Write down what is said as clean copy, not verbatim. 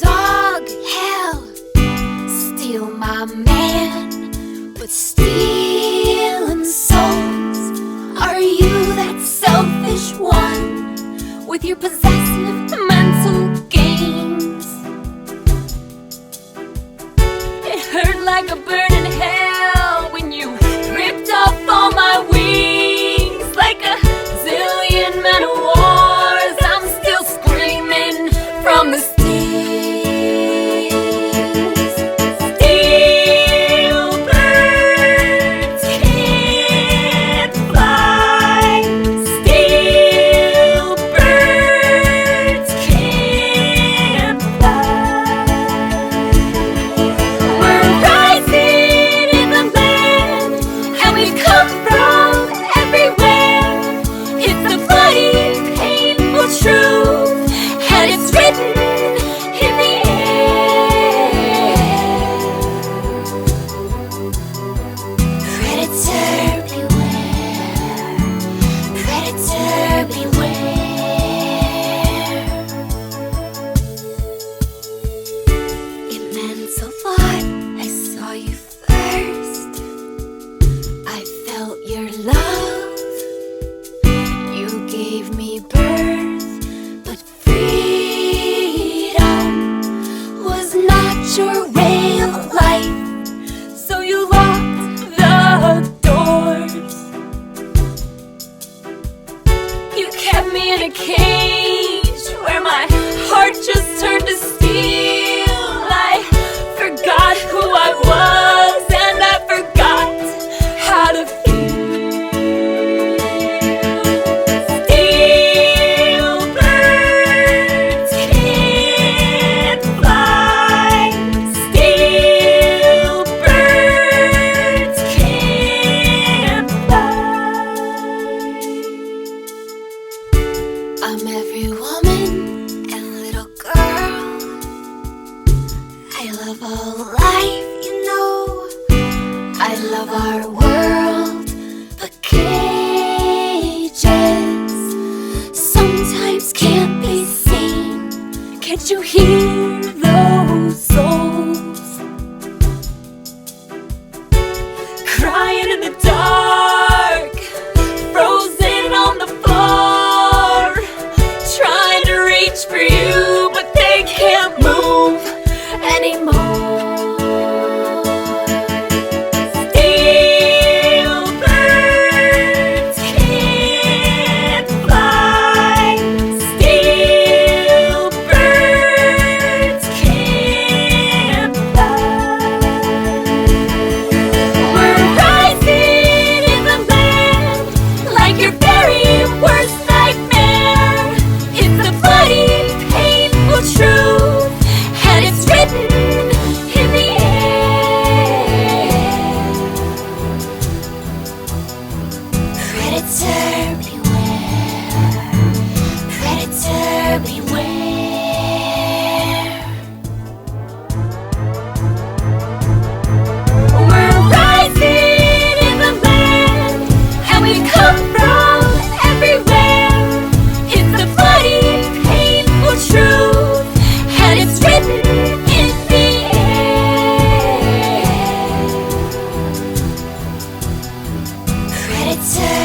dog, hell, steal my man, but stealing souls. Are you that selfish one with your possessive mental games? It hurt like a burn in hell when you ripped off all my wings. Like a zillion men of wars, I'm still screaming from the steel birds can't fly. Steel birds can't fly. We're rising in the land, and we come from everywhere. It's the bloody, painful truth, and it's written in the air. Predator beware, predator beware. It meant a lot, I saw you first. I felt your love, you gave me birth, but freedom was not your way of life, so you locked the doors. You kept me in a cage where my heart just turned to steel. I forgot who I was, and I forgot how to feel. Steel birds can't fly. Steel birds can't fly. I'm every woman and little girl. I love all life, you know. I love our world, but cages sometimes can't be seen. Can't you hear those souls crying in the dark, frozen on the floor, trying to reach for you, but they can't move anymore. Steel birds can't fly. Steel birds can't fly. We're rising in the land like your very worst nightmare. It's the bloody, painful truth, and it's written in the air. Predator beware, predator beware. We're rising in the land, and we come from everywhere. It's the bloody, painful truth, and it's written in the air. Predator